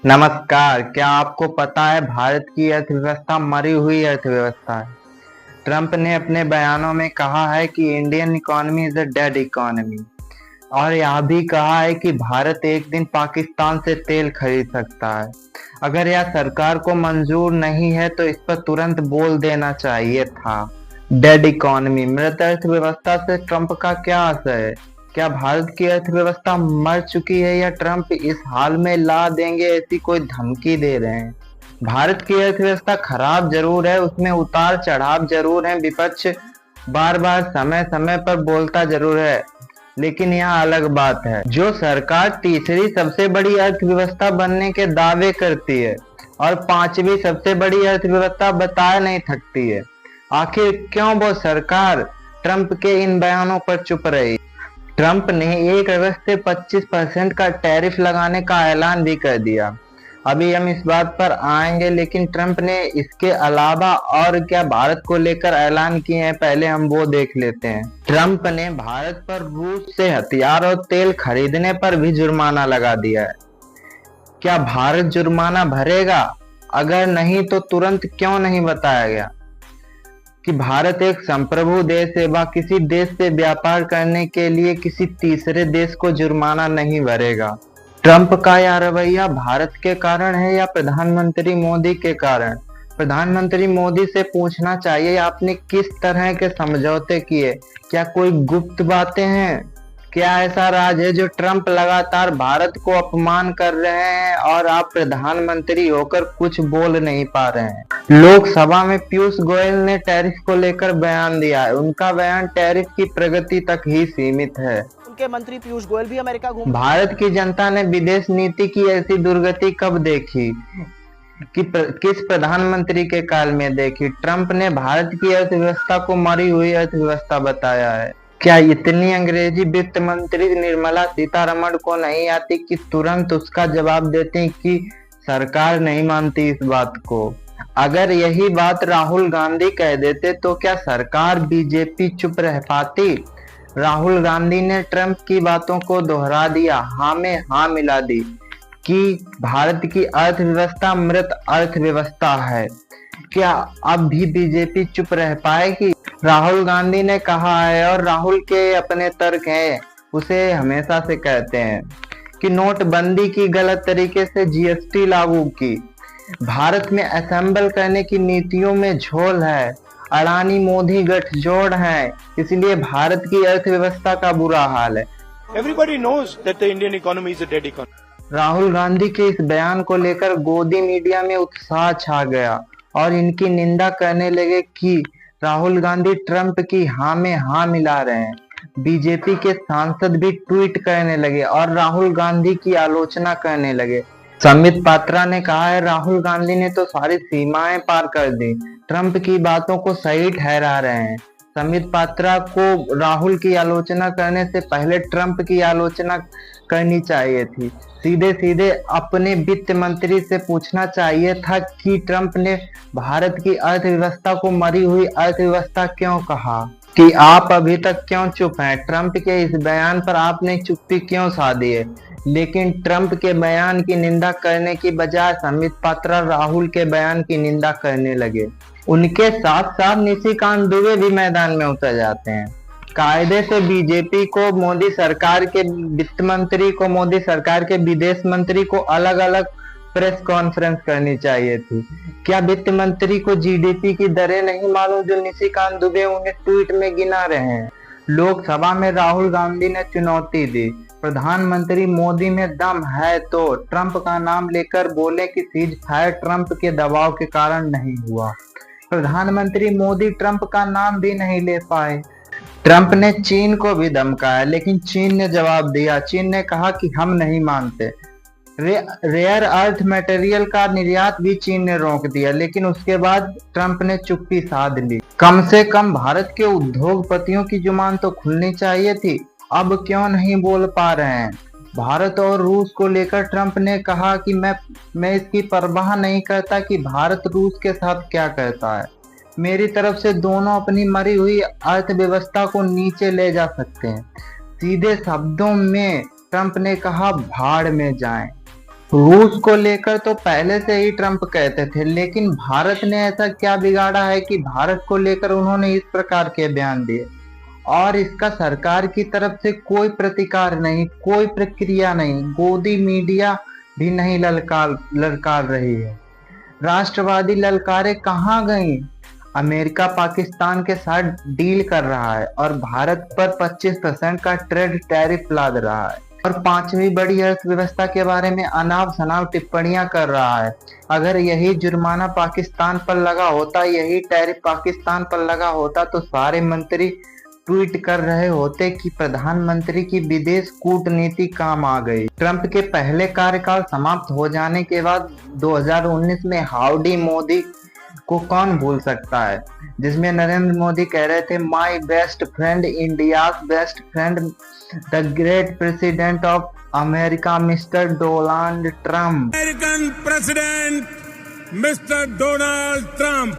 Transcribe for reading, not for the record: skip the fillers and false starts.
नमस्कार। क्या आपको पता है भारत की अर्थव्यवस्था मरी हुई अर्थव्यवस्था है। ट्रंप ने अपने बयानों में कहा है कि Indian economy is a dead economy, और यह भी कहा है कि भारत एक दिन पाकिस्तान से तेल खरीद सकता है। अगर यह सरकार को मंजूर नहीं है तो इस पर तुरंत बोल देना चाहिए था। डेड इकोनॉमी, मृत अर्थव्यवस्था से ट्रंप का क्या असर है? क्या भारत की अर्थव्यवस्था मर चुकी है या ट्रंप इस हाल में ला देंगे ऐसी कोई धमकी दे रहे हैं? भारत की अर्थव्यवस्था खराब जरूर है, उसमें उतार चढ़ाव जरूर है, विपक्ष बार बार समय समय पर बोलता जरूर है, लेकिन यह अलग बात है। जो सरकार तीसरी सबसे बड़ी अर्थव्यवस्था बनने के दावे करती है और पांचवी सबसे बड़ी अर्थव्यवस्था बता नहीं सकती है, आखिर क्यों वो सरकार ट्रंप के इन बयानों पर चुप रही? ट्रंप ने 1 अगस्त से 25% का टैरिफ लगाने का ऐलान भी कर दिया। अभी हम इस बात पर आएंगे, लेकिन ट्रंप ने इसके अलावा और क्या भारत को लेकर ऐलान किए हैं, पहले हम वो देख लेते हैं। ट्रंप ने भारत पर रूस से हथियार और तेल खरीदने पर भी जुर्माना लगा दिया है। क्या भारत जुर्माना भरेगा? अगर नहीं तो तुरंत क्यों नहीं बताया गया कि भारत एक संप्रभु देश है, वह किसी देश से व्यापार करने के लिए किसी तीसरे देश को जुर्माना नहीं भरेगा। ट्रंप का यह रवैया भारत के कारण है या प्रधानमंत्री मोदी के कारण? प्रधानमंत्री मोदी से पूछना चाहिए आपने किस तरह के समझौते किए, क्या कोई गुप्त बातें हैं? क्या ऐसा राज है जो ट्रंप लगातार भारत को अपमान कर रहे हैं और आप प्रधानमंत्री होकर कुछ बोल नहीं पा रहे हैं? लोकसभा में पीयूष गोयल ने टैरिफ को लेकर बयान दिया है। उनका बयान टैरिफ की प्रगति तक ही सीमित है। उनके मंत्री पीयूष गोयल भी अमेरिका घूम। भारत की जनता ने विदेश नीति की ऐसी दुर्गति कब देखी कि किस प्रधानमंत्री के काल में देखी? ट्रंप ने भारत की अर्थव्यवस्था को मरी हुई अर्थव्यवस्था बताया है। क्या इतनी अंग्रेजी वित्त मंत्री निर्मला सीतारमण को नहीं आती कि तुरंत उसका जवाब देती कि सरकार नहीं मानती इस बात को? अगर यही बात राहुल गांधी कह देते तो क्या सरकार बीजेपी चुप रह पाती? राहुल गांधी ने ट्रंप की बातों को दोहरा दिया, हाँ में हाँ मिला दी कि भारत की अर्थव्यवस्था मृत अर्थव्यवस्था है। क्या अब भी बीजेपी चुप रह पाएगी? राहुल गांधी ने कहा है, और राहुल के अपने तर्क हैं, उसे हमेशा से कहते हैं कि नोटबंदी की गलत तरीके से जीएसटी लागू की, भारत में असेंबल करने की नीतियों में झोल है, अडानी मोदी गठजोड़ है, इसलिए भारत की अर्थव्यवस्था का बुरा हाल है। Everybody knows that the Indian economy is a dead economy. Rahul Gandhi के इस बयान को लेकर गोदी मीडिया में उत्साह छा गया और इनकी निंदा करने लगे कि राहुल गांधी ट्रंप की हाँ में हाँ मिला रहे हैं। बीजेपी के सांसद भी ट्वीट करने लगे और राहुल गांधी की आलोचना करने लगे। संबित पात्रा ने कहा है, राहुल गांधी ने तो सारी सीमाएं पार कर दी, ट्रंप की बातों को सही ठहरा रहे हैं। संबित पात्रा को राहुल की आलोचना करने से पहले ट्रंप की आलोचना करनी चाहिए थी। सीधे सीधे अपने वित्त मंत्री से पूछना चाहिए था कि ट्रंप ने भारत की अर्थव्यवस्था को मरी हुई अर्थव्यवस्था क्यों कहा, कि आप अभी तक क्यों चुप हैं? ट्रंप के इस बयान पर आपने चुप्पी क्यों साधी है? लेकिन ट्रंप के बयान की निंदा करने की बजाय संबित पात्रा राहुल के बयान की निंदा करने लगे। उनके साथ साथ निशिकांत दुबे भी मैदान में उतर जाते हैं। कायदे से बीजेपी को मोदी सरकार के वित्त मंत्री को, मोदी सरकार के विदेश मंत्री को अलग अलग प्रेस कॉन्फ्रेंस करनी चाहिए थी। क्या वित्त मंत्री को जीडीपी की दरें नहीं मालूम जो निशिकांत दुबे उन्हें ट्वीट में गिना रहे हैं? लोकसभा में राहुल गांधी ने चुनौती दी, प्रधानमंत्री मोदी में दम है तो ट्रंप का नाम लेकर बोले कि सीज फायर ट्रंप के दबाव के कारण नहीं हुआ। प्रधानमंत्री मोदी ट्रंप का नाम भी नहीं ले पाए। ट्रंप ने चीन को भी धमकाया, लेकिन चीन ने जवाब दिया। चीन ने कहा कि हम नहीं मानते। रेयर अर्थ मटेरियल का निर्यात भी चीन ने रोक दिया, लेकिन उसके बाद ट्रंप ने चुप्पी साध ली। कम से कम भारत के उद्योगपतियों की जुबान तो खुलनी चाहिए थी, अब क्यों नहीं बोल पा रहे हैं? भारत और रूस को लेकर ट्रंप ने कहा कि मैं इसकी परवाह नहीं करता कि भारत रूस के साथ क्या करता है, मेरी तरफ से दोनों अपनी मरी हुई अर्थव्यवस्था को नीचे ले जा सकते हैं। सीधे शब्दों में ट्रंप ने कहा भाड़ में जाएं। रूस को लेकर तो पहले से ही ट्रंप कहते थे, लेकिन भारत ने ऐसा क्या बिगाड़ा है कि भारत को लेकर उन्होंने इस प्रकार के बयान दिए और इसका सरकार की तरफ से कोई प्रतिकार नहीं, कोई प्रक्रिया नहीं, गोदी मीडिया भी नहीं ललकार रही है। राष्ट्रवादी ललकारें कहाँ गई? अमेरिका पाकिस्तान के साथ डील कर रहा है और भारत पर 25% का ट्रेड टैरिफ लाद रहा है और पांचवी बड़ी अर्थव्यवस्था के बारे में अनाप शनाप टिप्पणियां कर रहा है। अगर यही जुर्माना पाकिस्तान पर लगा होता, यही टैरिफ पाकिस्तान पर लगा होता तो सारे मंत्री ट्वीट कर रहे होते कि प्रधानमंत्री की विदेश कूटनीति काम आ गई। ट्रंप के पहले कार्यकाल समाप्त हो जाने के बाद 2019 में हाउडी मोदी को कौन भूल सकता है, जिसमें नरेंद्र मोदी कह रहे थे my best friend India's best friend the great president of America mister Donald Trump. American president mister Donald Trump.